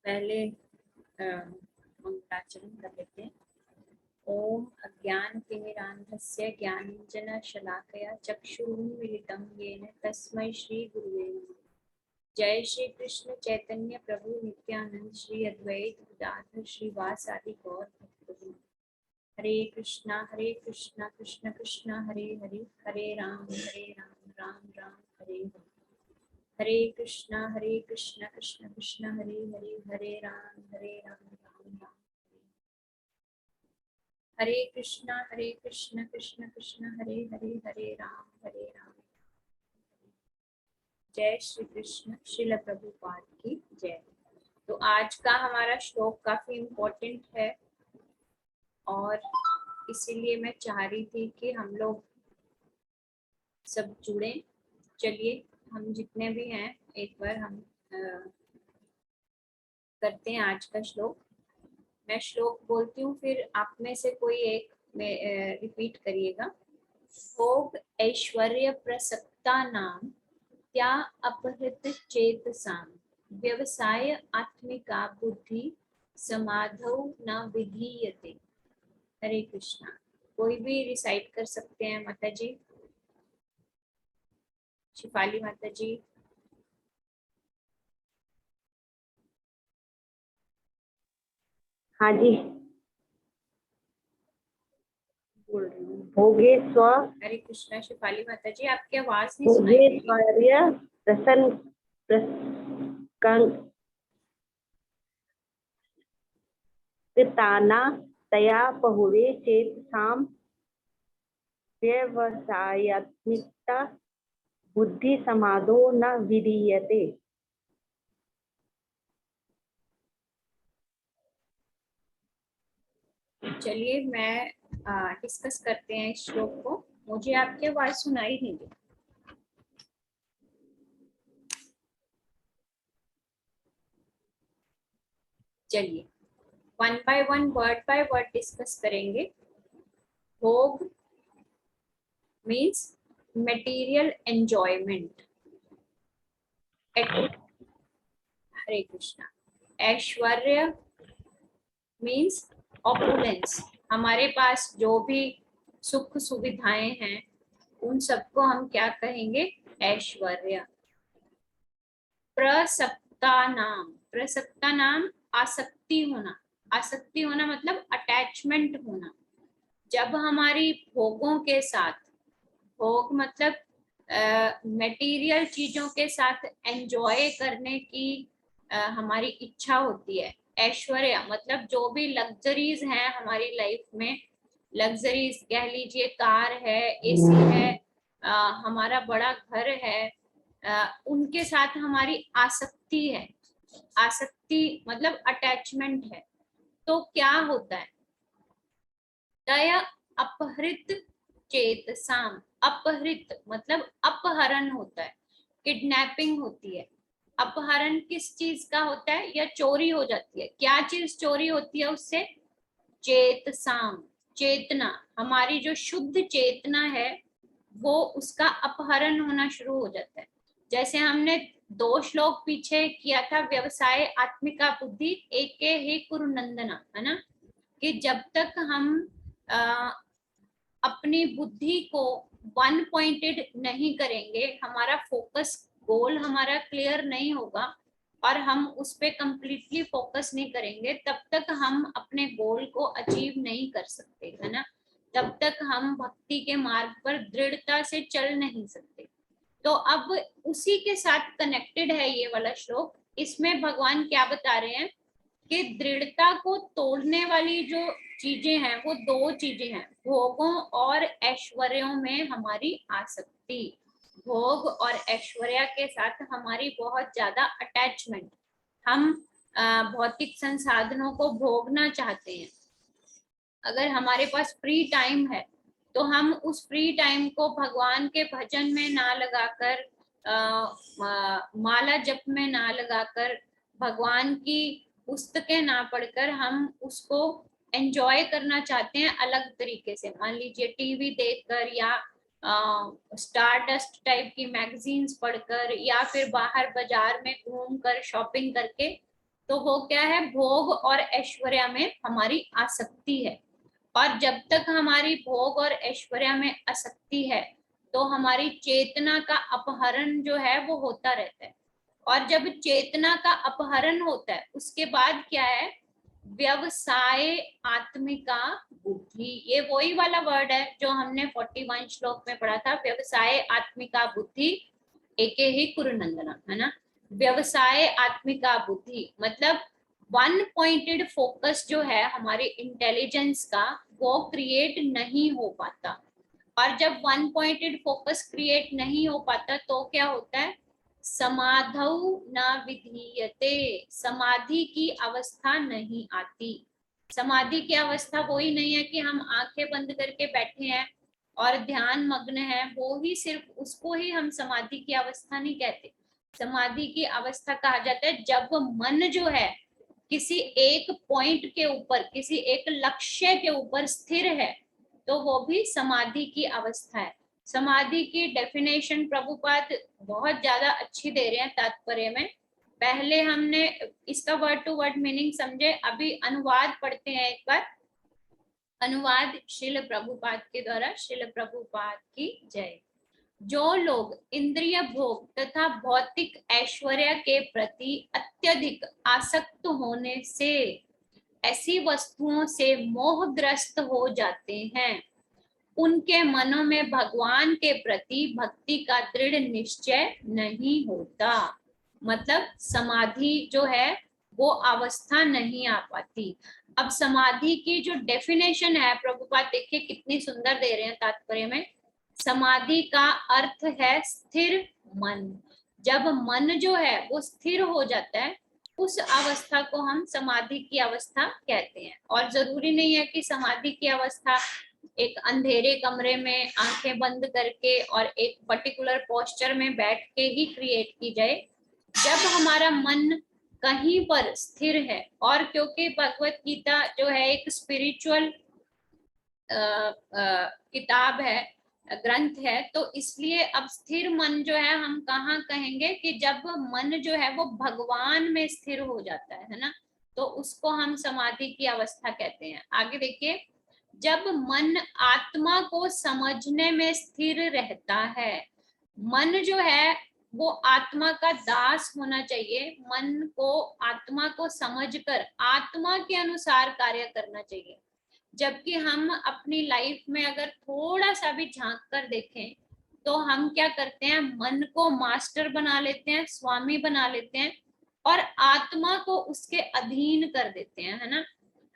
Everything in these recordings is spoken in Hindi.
पहले मंगलाचरण कर लेते हैं। ओम अज्ञानतिमिरान्धस्य ज्ञानाञ्जनशलाकया चक्षुरुन्मीलितं येन तस्मै श्रीगुरुवे नमः। जय श्री कृष्ण चैतन्य प्रभु नित्यानंद श्री अद्वैत गदाधर श्रीवासादि गौर भक्तवृंद। हरे कृष्णा कृष्ण कृष्ण हरे हरे, हरे राम राम राम हरे हरे। हरे कृष्णा कृष्ण कृष्ण हरे हरे, हरे राम राम राम हरे। हरे कृष्णा कृष्ण कृष्ण हरे हरे, हरे राम। जय श्री कृष्ण। श्रील प्रभुपाद की जय। तो आज का हमारा श्लोक काफी इम्पोर्टेंट है और इसीलिए मैं चाह रही थी कि हम लोग सब जुड़े। चलिए हम जितने भी हैं एक बार हम करते हैं आज का श्लोक। मैं श्लोक बोलती हूँ, फिर आप में से कोई एक में रिपीट करिएगा। भोग ऐश्वर्य प्रसक्ता नाम त्या अपहृत चेतसाम व्यवसाय आत्मिका बुद्धि समाधौ न विधीयते। हरे कृष्णा। कोई भी रिसाइट कर सकते हैं माता जी, शिफाली माता जी। हाँ जी, बोल रही हूँ। भोगेश्वर हरे कृष्णा। शिफाली माता जी आपकी आवाज नहीं सुनाई दे रही। भोगेश्वर्य प्रसक्ताना तया बहुवे चेतसां व्यवसायात्मिका बुद्धि समाधो न विधीयते। चलिए मैं डिस्कस करते हैं इस श्लोक को। मुझे आपकी आवाज सुनाई नहीं दी। चलिए one by one, word by word discuss करेंगे। भोग मीन्स मटेरियल एंजॉयमेंट। हरे कृष्णा। ऐश्वर्य मीन्स ऑपुलेंस। हमारे पास जो भी सुख सुविधाएं हैं उन सबको हम क्या कहेंगे? ऐश्वर्य। प्रसक्ता नाम आसक्ति होना। आसक्ति होना मतलब अटैचमेंट होना। जब हमारी भोगों के साथ, भोग मतलब मटेरियल चीजों के साथ एंजॉय करने की हमारी इच्छा होती है। ऐश्वर्य मतलब जो भी लग्जरीज हैं हमारी लाइफ में, लग्जरीज कह लीजिए, कार है, एसी है, हमारा बड़ा घर है, उनके साथ हमारी आसक्ति है। आसक्ति मतलब अटैचमेंट है। तो क्या होता है? दया अपहृत चेतसाम। अपहृत मतलब अपहरण होता है, किडनैपिंग होती है। अपहरण किस चीज का होता है? या चोरी हो जाती है। क्या चीज चोरी होती है उससे? चेतसाम, चेतना। हमारी जो शुद्ध चेतना है वो उसका अपहरण होना शुरू हो जाता है। जैसे हमने 2 श्लोक पीछे किया था, व्यवसाय आत्मिका बुद्धि एके ही कुरुनंदना, है ना, कि जब तक हम अपनी बुद्धि को वन पॉइंटेड नहीं करेंगे, हमारा फोकस, गोल हमारा क्लियर नहीं होगा और हम उस पर कंप्लीटली फोकस नहीं करेंगे, तब तक हम अपने गोल को अचीव नहीं कर सकते, है ना। तब तक हम भक्ति के मार्ग पर दृढ़ता से चल नहीं सकते। तो अब उसी के साथ कनेक्टेड है ये वाला श्लोक। इसमें भगवान क्या बता रहे हैं कि दृढ़ता को तोड़ने वाली जो चीजें हैं वो 2 चीजें हैं, भोगों और ऐश्वर्यों में हमारी आसक्ति। भोग और ऐश्वर्य के साथ हमारी बहुत ज्यादा अटैचमेंट। हम भौतिक संसाधनों को भोगना चाहते हैं। अगर हमारे पास फ्री टाइम है तो हम उस फ्री टाइम को भगवान के भजन में ना लगाकर, माला जप में ना लगाकर, भगवान की पुस्तकें ना पढ़कर हम उसको एंजॉय करना चाहते हैं अलग तरीके से। मान लीजिए टीवी देखकर, या स्टारडस्ट टाइप की मैगजीन्स पढ़कर, या फिर बाहर बाजार में घूमकर शॉपिंग करके तो वो क्या है, भोग और ऐश्वर्य में हमारी आसक्ति है। और जब तक हमारी भोग और ऐश्वर्य में आसक्ति है तो हमारी चेतना का अपहरण जो है वो होता रहता है। और जब चेतना का अपहरण होता है उसके बाद क्या है, व्यवसाय आत्मिका बुद्धि। ये वही वाला वर्ड है जो हमने 41 श्लोक में पढ़ा था, व्यवसाय आत्मिका बुद्धि एके ही कुरुनंदना, है ना। व्यवसाय आत्मिका बुद्धि मतलब वन पॉइंटेड फोकस जो है हमारे इंटेलिजेंस का, वो क्रिएट नहीं हो पाता। और जब वन पॉइंटेड फोकस क्रिएट नहीं हो पाता तो क्या होता है, समाधौ न विधीयते, समाधि की अवस्था नहीं आती। समाधि की अवस्था वही नहीं है कि हम आंखें बंद करके बैठे हैं और ध्यान मग्न है, वो ही सिर्फ उसको ही हम समाधि की अवस्था नहीं कहते। समाधि की अवस्था कहा जाता है जब मन जो है किसी एक पॉइंट के ऊपर, किसी एक लक्ष्य के ऊपर स्थिर है, तो वो भी समाधि की अवस्था है। समाधि की डेफिनेशन प्रभुपाद बहुत ज्यादा अच्छी दे रहे हैं तात्पर्य में। पहले हमने इसका वर्ड टू वर्ड मीनिंग समझे, अभी अनुवाद पढ़ते हैं एक बार। अनुवाद श्रील प्रभुपाद के द्वारा। श्रील प्रभुपाद की जय। जो लोग इंद्रिय भोग तथा भौतिक ऐश्वर्य के प्रति अत्यधिक आसक्त होने से ऐसी वस्तुओं से मोहग्रस्त हो जाते हैं, उनके मनों में भगवान के प्रति भक्ति का दृढ़ निश्चय नहीं होता। मतलब समाधि जो है वो अवस्था नहीं आ पाती। अब समाधि की जो डेफिनेशन है प्रभुपाद देखिए कितनी सुंदर दे रहे हैं तात्पर्य में। समाधि का अर्थ है स्थिर मन। जब मन जो है वो स्थिर हो जाता है उस अवस्था को हम समाधि की अवस्था कहते हैं। और जरूरी नहीं है कि समाधि की अवस्था एक अंधेरे कमरे में आंखें बंद करके और एक पर्टिकुलर पोस्चर में बैठ के ही क्रिएट की जाए। जब हमारा मन कहीं पर स्थिर है, और क्योंकि भगवत गीता जो है एक स्पिरिचुअल किताब है, ग्रंथ है, तो इसलिए अब स्थिर मन जो है हम कहाँ कहेंगे कि जब मन जो है वो भगवान में स्थिर हो जाता है ना, तो उसको हम समाधि की अवस्था कहते हैं। आगे देखिए, जब मन आत्मा को समझने में स्थिर रहता है, मन जो है वो आत्मा का दास होना चाहिए, मन को आत्मा को समझकर आत्मा के अनुसार कार्य करना चाहिए। जबकि हम अपनी लाइफ में अगर थोड़ा सा भी झांक कर देखें तो हम क्या करते हैं, मन को मास्टर बना लेते हैं, स्वामी बना लेते हैं और आत्मा को उसके अधीन कर देते हैं, है ना।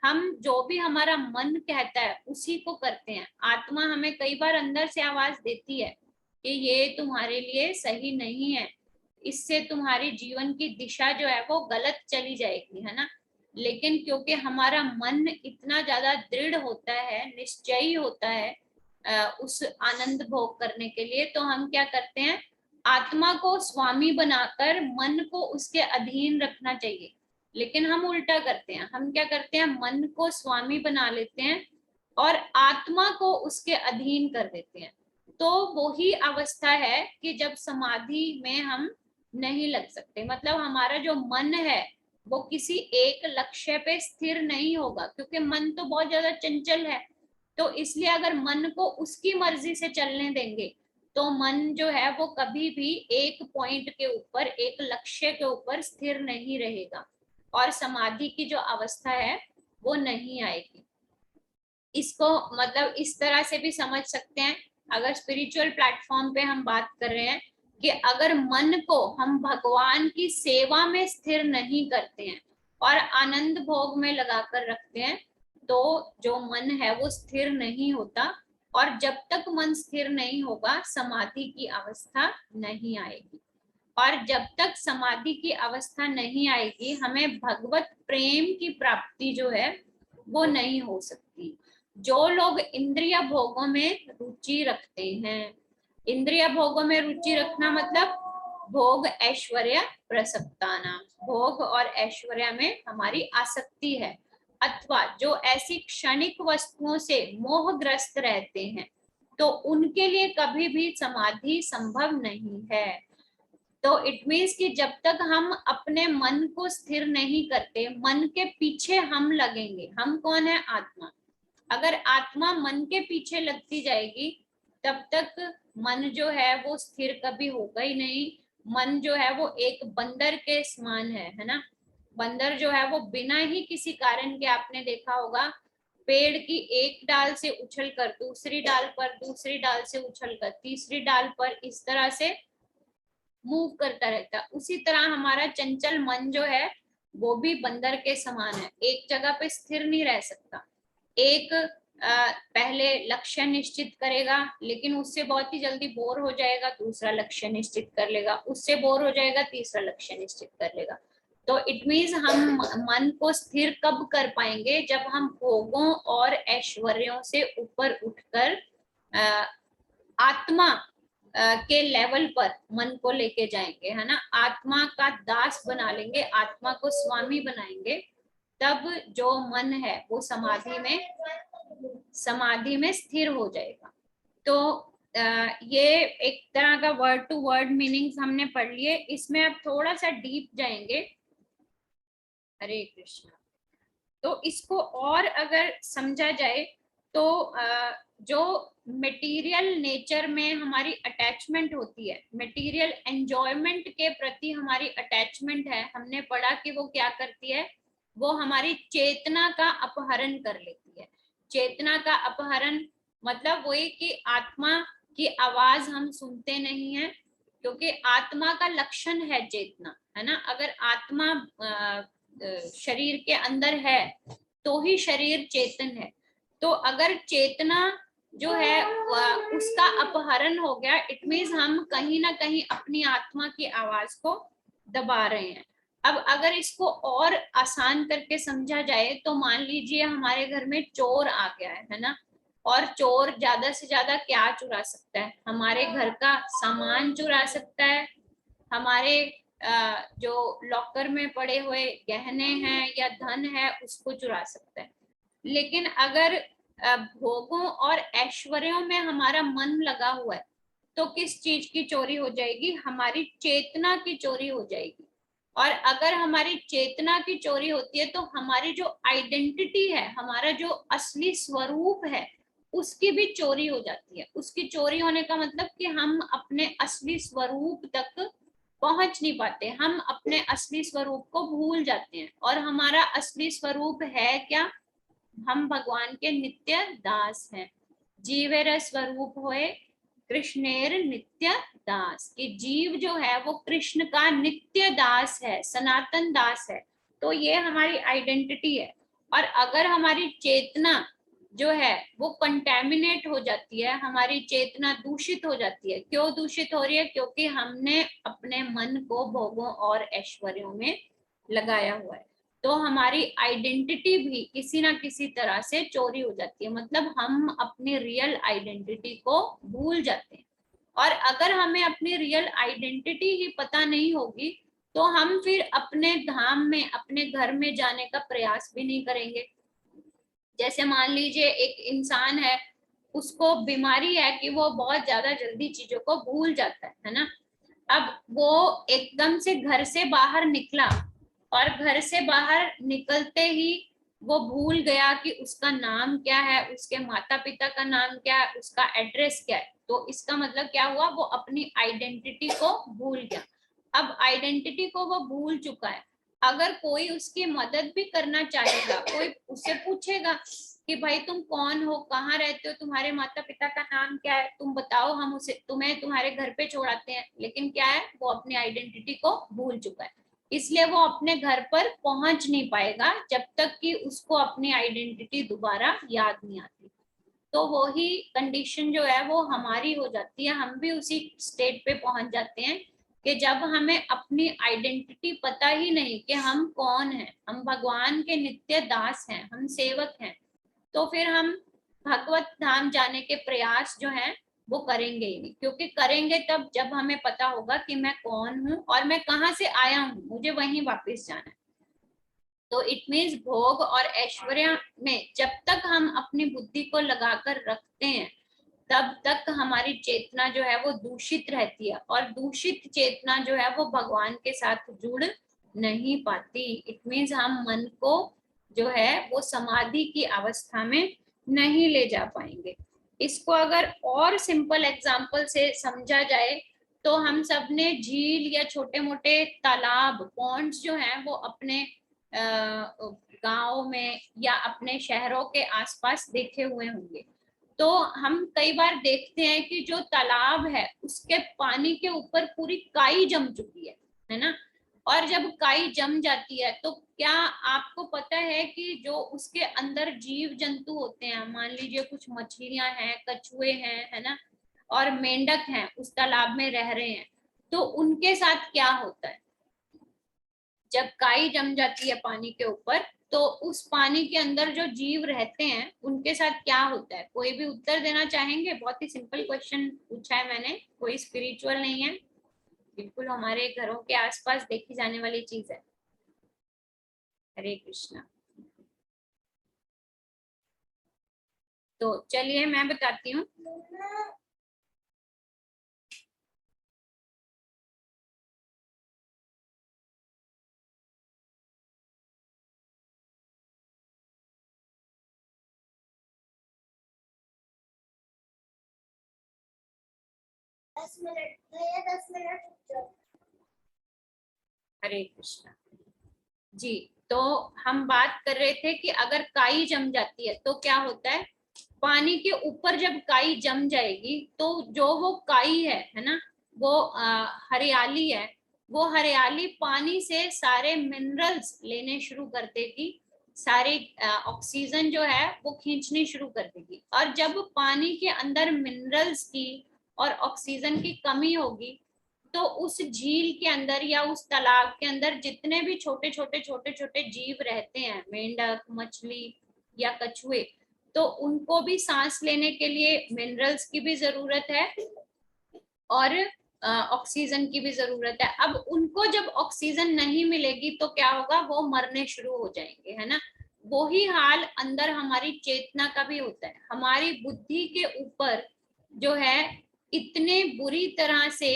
हम जो भी हमारा मन कहता है उसी को करते हैं। आत्मा हमें कई बार अंदर से आवाज देती है कि ये तुम्हारे लिए सही नहीं है, इससे तुम्हारी जीवन की दिशा जो है वो गलत चली जाएगी, है ना। लेकिन क्योंकि हमारा मन इतना ज्यादा दृढ़ होता है, निश्चयी होता है उस आनंद भोग करने के लिए, तो हम क्या करते हैं, आत्मा को स्वामी बनाकर मन को उसके अधीन रखना चाहिए। लेकिन हम उल्टा करते हैं, हम क्या करते हैं, मन को स्वामी बना लेते हैं और आत्मा को उसके अधीन कर देते हैं। तो वही अवस्था है कि जब समाधि में हम नहीं लग सकते। मतलब हमारा जो मन है वो किसी एक लक्ष्य पे स्थिर नहीं होगा, क्योंकि मन तो बहुत ज्यादा चंचल है। तो इसलिए अगर मन को उसकी मर्जी से चलने देंगे तो मन जो है वो कभी भी एक पॉइंट के ऊपर, एक लक्ष्य के ऊपर स्थिर नहीं रहेगा और समाधि की जो अवस्था है वो नहीं आएगी। इसको मतलब इस तरह से भी समझ सकते हैं, अगर स्पिरिचुअल प्लेटफॉर्म पे हम बात कर रहे हैं कि अगर मन को हम भगवान की सेवा में स्थिर नहीं करते हैं और आनंद भोग में लगाकर रखते हैं तो जो मन है वो स्थिर नहीं होता। और जब तक मन स्थिर नहीं होगा समाधि की अवस्था नहीं आएगी। और जब तक समाधि की अवस्था नहीं आएगी हमें भगवत प्रेम की प्राप्ति जो है वो नहीं हो सकती। जो लोग इंद्रिय भोगों में रुचि रखते हैं, इंद्रिय भोगों में रुचि रखना मतलब भोग ऐश्वर्य प्रसक्ताना, भोग और ऐश्वर्य में हमारी आसक्ति है, अथवा जो ऐसी क्षणिक वस्तुओं से मोहग्रस्त रहते हैं, तो उनके लिए कभी भी समाधि संभव नहीं है। तो इट मीन्स कि जब तक हम अपने मन को स्थिर नहीं करते, मन के पीछे हम लगेंगे। हम कौन है? आत्मा। अगर आत्मा मन के पीछे लगती जाएगी तब तक मन जो है वो स्थिर कभी होगा ही नहीं। मन जो है वो एक बंदर के समान है ना। बंदर जो है वो बिना ही किसी कारण के, आपने देखा होगा, पेड़ की एक डाल से उछलकर दूसरी डाल पर, दूसरी डाल से उछलकर तीसरी डाल पर, इस तरह से मूव करता रहता है। उसी तरह हमारा चंचल मन जो है वो भी बंदर के समान है, एक जगह पे स्थिर नहीं रह सकता। एक पहले लक्ष्य निश्चित करेगा लेकिन उससे बहुत ही जल्दी बोर हो जाएगा, दूसरा लक्ष्य निश्चित कर लेगा, उससे बोर हो जाएगा, तीसरा लक्ष्य निश्चित कर लेगा। तो इट मीन्स हम मन को स्थिर कब कर पाएंगे? जब हम भोगों और ऐश्वर्यों से ऊपर उठकर आत्मा के लेवल पर मन को लेके जाएंगे, है ना। आत्मा का दास बना लेंगे, आत्मा को स्वामी बनाएंगे, तब जो मन है वो समाधि में स्थिर हो जाएगा। तो ये एक तरह का वर्ड टू वर्ड मीनिंग्स हमने पढ़ लिए। इसमें अब थोड़ा सा डीप जाएंगे। हरे कृष्णा। तो इसको और अगर समझा जाए तो जो मटेरियल नेचर में हमारी अटैचमेंट होती है, मटेरियल एंजॉयमेंट के प्रति हमारी अटैचमेंट है, हमने पढ़ा कि वो क्या करती है, वो हमारी चेतना का अपहरण कर लेती है। चेतना का अपहरण मतलब वही कि आत्मा की आवाज हम सुनते नहीं है, क्योंकि आत्मा का लक्षण है चेतना, है ना। अगर आत्मा शरीर के अंदर है तो ही शरीर चेतन है। तो अगर चेतना जो है उसका अपहरण हो गया, इट मीन्स हम कहीं ना कहीं अपनी आत्मा की आवाज को दबा रहे हैं। अब अगर इसको और आसान करके समझा जाए तो मान लीजिए हमारे घर में चोर आ गया है ना, और चोर ज्यादा से ज्यादा क्या चुरा सकता है? हमारे घर का सामान चुरा सकता है, हमारे जो लॉकर में पड़े हुए गहने हैं या धन है उसको चुरा सकता है। लेकिन अगर भोगों और ऐश्वर्यों में हमारा मन लगा हुआ है तो किस चीज की चोरी हो जाएगी? हमारी चेतना की चोरी हो जाएगी। और अगर हमारी चेतना की चोरी होती है तो हमारी जो आइडेंटिटी है, हमारा जो असली स्वरूप है, उसकी भी चोरी हो जाती है। उसकी चोरी होने का मतलब कि हम अपने असली स्वरूप तक पहुंच नहीं पाते, हम अपने असली स्वरूप को भूल जाते हैं। और हमारा असली स्वरूप है क्या? हम भगवान के नित्य दास हैं। जीवेर स्वरूप होए कृष्णेर नित्य दास, कि जीव जो है वो कृष्ण का नित्य दास है, सनातन दास है। तो ये हमारी आइडेंटिटी है। और अगर हमारी चेतना जो है वो कंटेमिनेट हो जाती है, हमारी चेतना दूषित हो जाती है। क्यों दूषित हो रही है? क्योंकि हमने अपने मन को भोगों और ऐश्वर्यों में लगाया हुआ है। तो हमारी आइडेंटिटी भी किसी ना किसी तरह से चोरी हो जाती है, मतलब हम अपनी रियल आइडेंटिटी को भूल जाते हैं। और अगर हमें अपनी रियल आइडेंटिटी ही पता नहीं होगी तो हम फिर अपने धाम में, अपने घर में जाने का प्रयास भी नहीं करेंगे। जैसे मान लीजिए एक इंसान है, उसको बीमारी है कि वो बहुत ज्यादा जल्दी चीजों को भूल जाता है ना। अब वो एकदम से घर से बाहर निकला और घर से बाहर निकलते ही वो भूल गया कि उसका नाम क्या है, उसके माता पिता का नाम क्या है, उसका एड्रेस क्या है। तो इसका मतलब क्या हुआ? वो अपनी आइडेंटिटी को भूल गया। अब आइडेंटिटी को वो भूल चुका है। अगर कोई उसकी मदद भी करना चाहेगा, कोई उससे पूछेगा कि भाई तुम कौन हो, कहाँ रहते हो, तुम्हारे माता पिता का नाम क्या है, तुम बताओ, हम उसे तुम्हें तुम्हारे घर पे छोड़ाते हैं। लेकिन क्या है? वो अपनी आइडेंटिटी को भूल चुका है, इसलिए वो अपने घर पर पहुंच नहीं पाएगा जब तक कि उसको अपनी आइडेंटिटी दोबारा याद नहीं आती। तो वो ही कंडीशन जो है वो हमारी हो जाती है, हम भी उसी स्टेट पे पहुंच जाते हैं कि जब हमें अपनी आइडेंटिटी पता ही नहीं कि हम कौन हैं, हम भगवान के नित्य दास हैं, हम सेवक हैं, तो फिर हम भगवत धाम जाने के प्रयास जो हैं वो करेंगे ही नहीं। क्योंकि करेंगे तब जब हमें पता होगा कि मैं कौन हूँ और मैं कहाँ से आया हूँ, मुझे वहीं वापस जाना है। तो इट मीन्स भोग और ऐश्वर्य में जब तक हम अपनी बुद्धि को लगाकर रखते हैं तब तक हमारी चेतना जो है वो दूषित रहती है, और दूषित चेतना जो है वो भगवान के साथ जुड़ नहीं पाती। इट मीन्स हम मन को जो है वो समाधि की अवस्था में नहीं ले जा पाएंगे। इसको अगर और सिंपल एग्जाम्पल से समझा जाए तो हम सब ने झील या छोटे मोटे तालाब, पॉन्ड्स जो हैं वो अपने गांव में या अपने शहरों के आसपास देखे हुए होंगे। तो हम कई बार देखते हैं कि जो तालाब है उसके पानी के ऊपर पूरी काई जम चुकी है ना। और जब काई जम जाती है तो क्या आपको पता है कि जो उसके अंदर जीव जंतु होते हैं, मान लीजिए कुछ मछलियां हैं, कछुए हैं, है ना, और मेंढक हैं, उस तालाब में रह रहे हैं, तो उनके साथ क्या होता है? जब काई जम जाती है पानी के ऊपर तो उस पानी के अंदर जो जीव रहते हैं उनके साथ क्या होता है? कोई भी उत्तर देना चाहेंगे? बहुत ही सिंपल क्वेश्चन पूछा है मैंने, कोई स्पिरिचुअल नहीं है, बिल्कुल हमारे घरों के आसपास देखी जाने वाली चीज है। हरे कृष्णा। तो चलिए मैं बताती हूँ। 10 मिनट भैया, 10 मिनट। हरे कृष्णा जी। तो हम बात कर रहे थे कि अगर काई जम जाती है तो क्या होता है? पानी के ऊपर जब काई जम जाएगी तो जो वो काई है ना, वो हरियाली है, वो हरियाली पानी से सारे मिनरल्स लेने शुरू कर देगी, सारे ऑक्सीजन जो है वो खींचनी शुरू कर देगी। और जब पानी के अंदर मिनरल्स की और ऑक्सीजन की कमी होगी तो उस झील के अंदर या उस तालाब के अंदर जितने भी छोटे छोटे छोटे छोटे जीव रहते हैं, मेंढक, मछली या कछुए, तो उनको भी सांस लेने के लिए मिनरल्स की भी जरूरत है और ऑक्सीजन की भी जरूरत है। अब उनको जब ऑक्सीजन नहीं मिलेगी तो क्या होगा? वो मरने शुरू हो जाएंगे, है ना। वो ही हाल अंदर हमारी चेतना का भी होता है। हमारी बुद्धि के ऊपर जो है इतने बुरी तरह से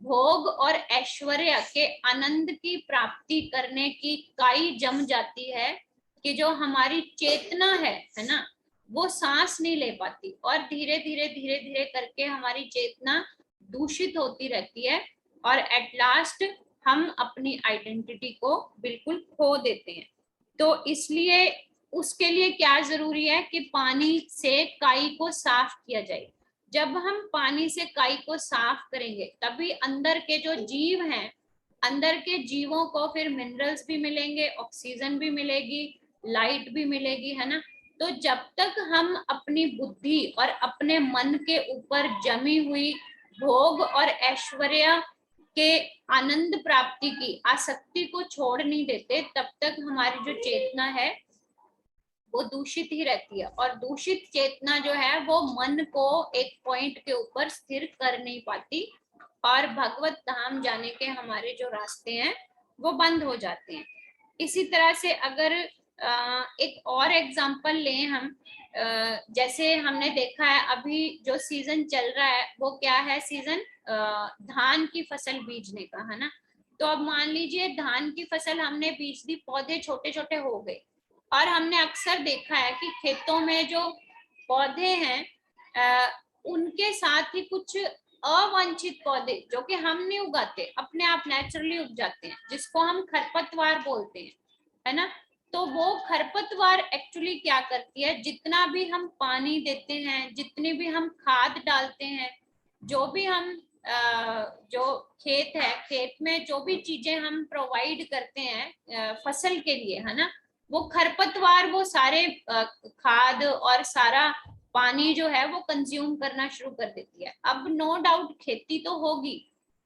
भोग और ऐश्वर्य के आनंद की प्राप्ति करने की काई जम जाती है कि जो हमारी चेतना है ना, वो सांस नहीं ले पाती, और धीरे धीरे धीरे धीरे करके हमारी चेतना दूषित होती रहती है और एट लास्ट हम अपनी आइडेंटिटी को बिल्कुल खो देते हैं। तो इसलिए उसके लिए क्या जरूरी है कि पानी से काई को साफ किया जाए। जब हम पानी से काई को साफ करेंगे तभी अंदर के जो जीव हैं, अंदर के जीवों को फिर मिनरल्स भी मिलेंगे, ऑक्सीजन भी मिलेगी, लाइट भी मिलेगी, है ना। तो जब तक हम अपनी बुद्धि और अपने मन के ऊपर जमी हुई भोग और ऐश्वर्य के आनंद प्राप्ति की आसक्ति को छोड़ नहीं देते, तब तक हमारी जो चेतना है वो दूषित ही रहती है। और दूषित चेतना जो है वो मन को एक पॉइंट के ऊपर स्थिर कर नहीं पाती और भगवत धाम जाने के हमारे जो रास्ते हैं वो बंद हो जाते हैं। इसी तरह से अगर एक और एग्जांपल लें हम, जैसे हमने देखा है अभी जो सीजन चल रहा है वो क्या है? सीजन धान की फसल बीजने का, है ना। तो अब मान लीजिए धान की फसल हमने बीज दी, पौधे छोटे छोटे हो गए, और हमने अक्सर देखा है कि खेतों में जो पौधे हैं उनके साथ ही कुछ अवांछित पौधे जो कि हम नहीं उगाते, अपने आप नेचुरली उग जाते हैं, जिसको हम खरपतवार बोलते हैं, है ना। तो वो खरपतवार एक्चुअली क्या करती है? जितना भी हम पानी देते हैं, जितनी भी हम खाद डालते हैं, जो भी हम जो खेत है, खेत में जो भी चीजें हम प्रोवाइड करते हैं फसल के लिए, है ना, वो खरपतवार वो सारे खाद और सारा पानी जो है वो कंज्यूम करना शुरू कर देती है। अब नो डाउट खेती तो होगी,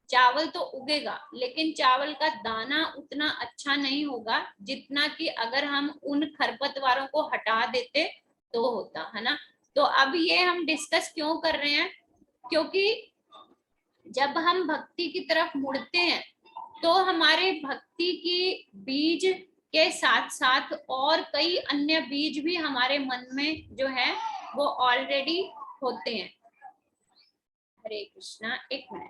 चावल तो उगेगा, लेकिन चावल का दाना उतना अच्छा नहीं होगा जितना कि अगर हम उन खरपतवारों को हटा देते तो होता, है ना। तो अब ये हम डिस्कस क्यों कर रहे हैं? क्योंकि जब हम भक्ति की तरफ मुड़ते हैं तो हमारे भक्ति की बीज के साथ साथ और कई अन्य बीज भी हमारे मन में जो है वो ऑलरेडी होते हैं। हरे कृष्णा। एक मिनट।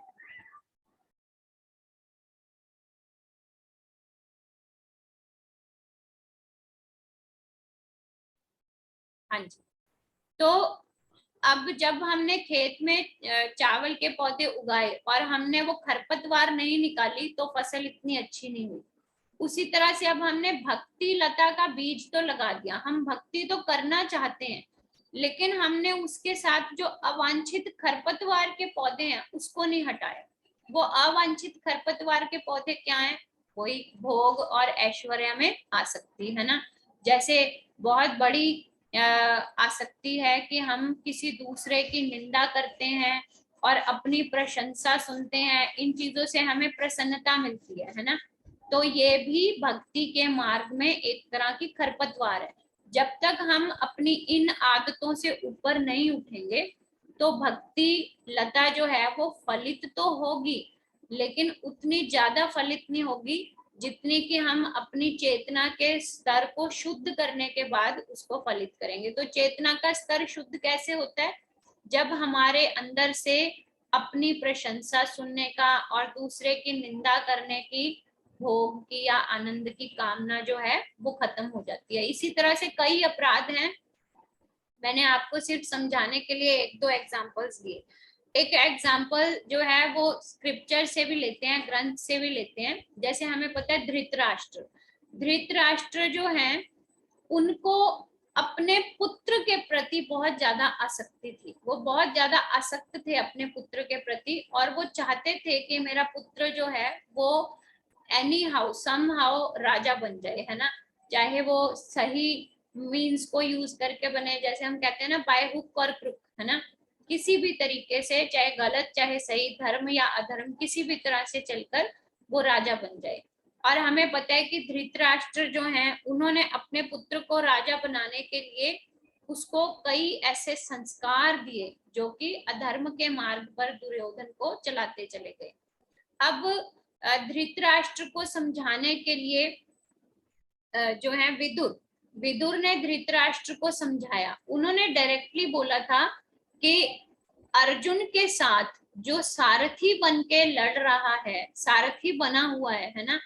हाँ जी। तो अब जब हमने खेत में चावल के पौधे उगाए और हमने वो खरपतवार नहीं निकाली तो फसल इतनी अच्छी नहीं हुई। उसी तरह से अब हमने भक्ति लता का बीज तो लगा दिया, हम भक्ति तो करना चाहते हैं, लेकिन हमने उसके साथ जो अवांछित खरपतवार के पौधे हैं उसको नहीं हटाया। वो अवांछित खरपतवार के पौधे क्या हैं? वही भोग और ऐश्वर्य में आसक्ति है ना। जैसे बहुत बड़ी आसक्ति है कि हम किसी दूसरे की निंदा करते हैं और अपनी प्रशंसा सुनते हैं, इन चीजों से हमें प्रसन्नता मिलती है ना। तो ये भी भक्ति के मार्ग में एक तरह की खरपतवार है। जब तक हम अपनी इन आदतों से ऊपर नहीं उठेंगे तो भक्ति लता जो है वो फलित तो होगी, लेकिन उतनी ज्यादा फलित नहीं होगी जितनी कि हम अपनी चेतना के स्तर को शुद्ध करने के बाद उसको फलित करेंगे। तो चेतना का स्तर शुद्ध कैसे होता है? जब हमारे अंदर से अपनी प्रशंसा सुनने का और दूसरे की निंदा करने की, भोग की या आनंद की कामना जो है वो खत्म हो जाती है। इसी तरह से कई अपराध हैं, मैंने आपको सिर्फ समझाने के लिए एक दो एग्जांपल्स दिए। एक एग्जांपल जो है वो स्क्रिप्चर से भी लेते हैं, ग्रंथ से भी लेते हैं। जैसे हमें पता है धृतराष्ट्र, धृतराष्ट्र जो हैं उनको अपने पुत्र के प्रति बहुत ज्यादा आसक्ति थी। वो बहुत ज्यादा आसक्त थे अपने पुत्र के प्रति और वो चाहते थे कि मेरा पुत्र जो है वो एनी हाउ सम हाउ राजा बन जाए, है ना। चाहे वो सही मीन्स को यूज करके बने, जैसे हम कहते हैं ना बाय हुक और क्रुक, है ना। किसी भी तरीके से, चाहे गलत चाहे सही, धर्म या अधर्म, किसी भी तरह से चलकर वो राजा बन जाए। और हमें पता है कि धृतराष्ट्र जो हैं उन्होंने अपने पुत्र को राजा बनाने के लिए उसको कई ऐसे संस्कार दिए जो कि अधर्म के मार्ग पर दुर्योधन को चलाते चले गए। अब धृतराष्ट्र को समझाने के लिए जो है विदुर, विदुर ने धृतराष्ट्र को समझाया। उन्होंने डायरेक्टली बोला था कि अर्जुन के साथ जो सारथी बन के लड़ रहा है, सारथी बना हुआ है ना,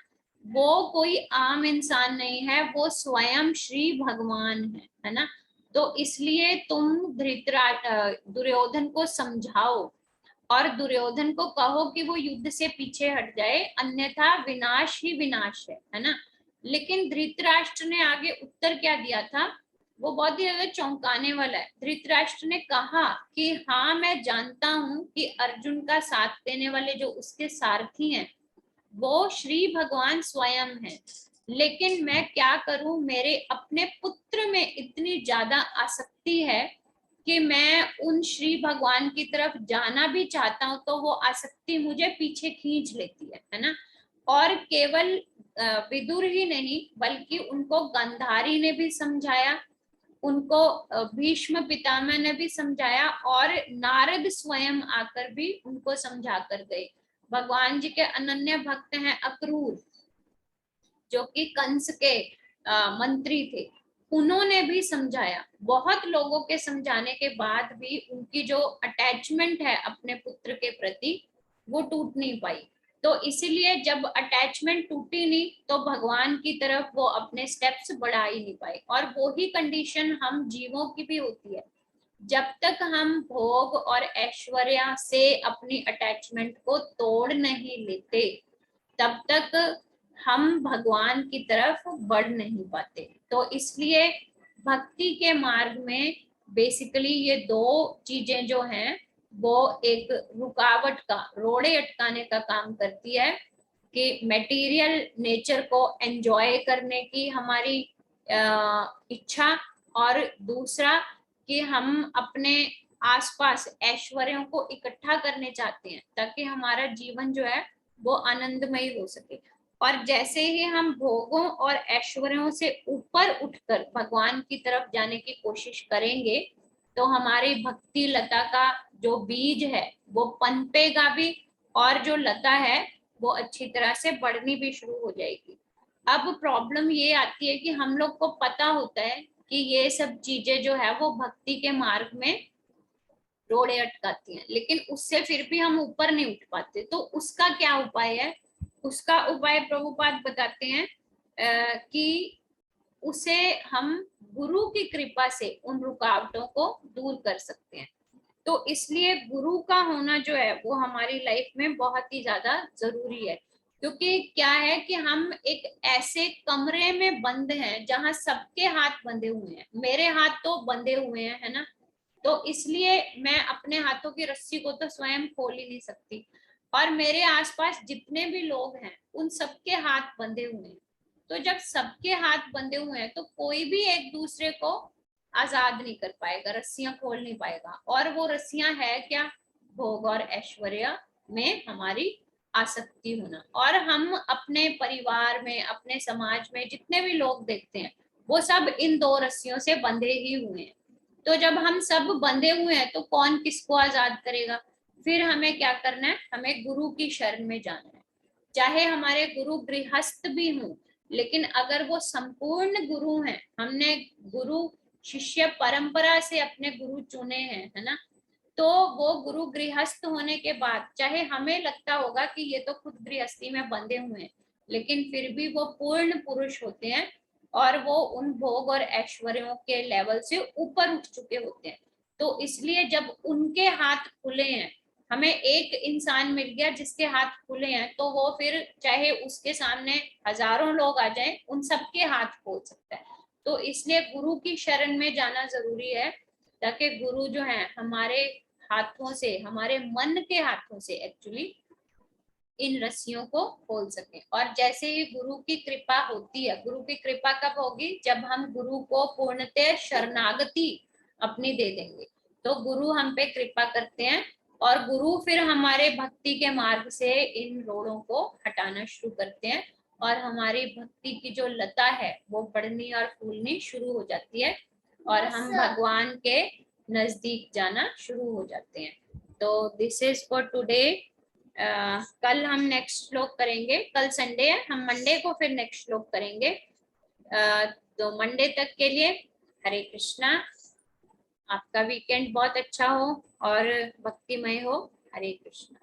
वो कोई आम इंसान नहीं है, वो स्वयं श्री भगवान है ना। तो इसलिए तुम दुर्योधन को समझाओ और दुर्योधन को कहो कि वो युद्ध से पीछे हट जाए, अन्यथा विनाश ही विनाश है ना। लेकिन धृतराष्ट्र ने आगे उत्तर क्या दिया था, वो बहुत ही ज्यादा चौंकाने वाला है। धृतराष्ट्र ने कहा कि हाँ मैं जानता हूं कि अर्जुन का साथ देने वाले जो उसके सारथी हैं वो श्री भगवान स्वयं है, लेकिन मैं क्या करूं, मेरे अपने पुत्र में इतनी ज्यादा आसक्ति है कि मैं उन श्री भगवान की तरफ जाना भी चाहता हूं तो वो आसक्ति मुझे पीछे खींच लेती है ना। और केवल विदुर ही नहीं बल्कि उनको गांधारी ने भी समझाया, उनको भीष्म पितामह ने भी समझाया और नारद स्वयं आकर भी उनको समझा कर गए। भगवान जी के अनन्य भक्त हैं अक्रूर, जो कि कंस के मंत्री थे, उन्होंने भी समझाया। बहुत लोगों के समझाने के बाद भी उनकी जो अटैचमेंट है अपने पुत्र के प्रति वो टूट नहीं पाई। तो इसीलिए जब अटैचमेंट टूटी नहीं तो भगवान की तरफ वो अपने स्टेप्स बढ़ा ही नहीं पाए। और वो ही कंडीशन हम जीवों की भी होती है। जब तक हम भोग और ऐश्वर्य से अपनी अटैचमेंट को तोड़ नहीं लेते तब तक हम भगवान की तरफ बढ़ नहीं पाते। तो इसलिए भक्ति के मार्ग में बेसिकली ये दो चीजें जो हैं वो एक रुकावट का, रोड़े अटकाने का काम करती है कि मटेरियल नेचर को एंजॉय करने की हमारी इच्छा, और दूसरा कि हम अपने आसपास ऐश्वर्यों को इकट्ठा करने चाहते हैं ताकि हमारा जीवन जो है वो आनंदमय हो सके। और जैसे ही हम भोगों और ऐश्वर्यों से ऊपर उठकर भगवान की तरफ जाने की कोशिश करेंगे तो हमारी भक्ति लता का जो बीज है वो पनपेगा भी और जो लता है वो अच्छी तरह से बढ़नी भी शुरू हो जाएगी। अब प्रॉब्लम ये आती है कि हम लोग को पता होता है कि ये सब चीजें जो है वो भक्ति के मार्ग में रोड़े अटकाती हैं, लेकिन उससे फिर भी हम ऊपर नहीं उठ पाते। तो उसका क्या उपाय है? उसका उपाय प्रभुपाद बताते हैं कि उसे हम गुरु की कृपा से उन रुकावटों को दूर कर सकते हैं। तो इसलिए गुरु का होना जो है वो हमारी लाइफ में बहुत ही ज्यादा जरूरी है। क्योंकि क्या है कि हम एक ऐसे कमरे में बंद हैं जहां सबके हाथ बंधे हुए हैं। मेरे हाथ तो बंधे हुए हैं, है ना। तो इसलिए मैं अपने हाथों की रस्सी को तो स्वयं खोल ही नहीं सकती, और मेरे आसपास जितने भी लोग हैं उन सबके हाथ बंधे हुए हैं। तो जब सबके हाथ बंधे हुए हैं तो कोई भी एक दूसरे को आजाद नहीं कर पाएगा, रस्सियां खोल नहीं पाएगा। और वो रस्सियां है क्या? भोग और ऐश्वर्य में हमारी आसक्ति होना। और हम अपने परिवार में, अपने समाज में जितने भी लोग देखते हैं वो सब इन दो रस्सियों से बंधे ही हुए हैं। तो जब हम सब बंधे हुए हैं तो कौन किसको आजाद करेगा? फिर हमें क्या करना है? हमें गुरु की शरण में जाना है। चाहे हमारे गुरु गृहस्थ भी हों, लेकिन अगर वो संपूर्ण गुरु हैं, हमने गुरु शिष्य परंपरा से अपने गुरु चुने हैं, है ना, तो वो गुरु गृहस्थ होने के बाद चाहे हमें लगता होगा कि ये तो खुद गृहस्थी में बंधे हुए हैं, लेकिन फिर भी वो पूर्ण पुरुष होते हैं और वो उन भोग और ऐश्वर्यों के लेवल से ऊपर उठ चुके होते हैं। तो इसलिए जब उनके हाथ खुले हैं, हमें एक इंसान मिल गया जिसके हाथ खुले हैं, तो वो फिर चाहे उसके सामने हजारों लोग आ जाएं, उन सबके हाथ खोल सकता है। तो इसलिए गुरु की शरण में जाना जरूरी है, ताकि गुरु जो है हमारे हाथों से, हमारे मन के हाथों से एक्चुअली इन रस्सियों को खोल सके। और जैसे ही गुरु की कृपा होती है, गुरु की कृपा कब होगी? जब हम गुरु को पूर्णतः शरणागति अपनी दे देंगे, तो गुरु हम पे कृपा करते हैं और गुरु फिर हमारे भक्ति के मार्ग से इन रोड़ों को हटाना शुरू करते हैं और हमारी भक्ति की जो लता है वो बढ़नी और फूलनी शुरू हो जाती है और हम भगवान के नजदीक जाना शुरू हो जाते हैं। तो दिस इज फॉर टुडे। कल हम नेक्स्ट श्लोक करेंगे। कल संडे है, हम मंडे को फिर नेक्स्ट श्लोक करेंगे। तो मंडे तक के लिए हरे कृष्णा। आपका वीकेंड बहुत अच्छा हो और भक्तिमय हो। हरे कृष्णा।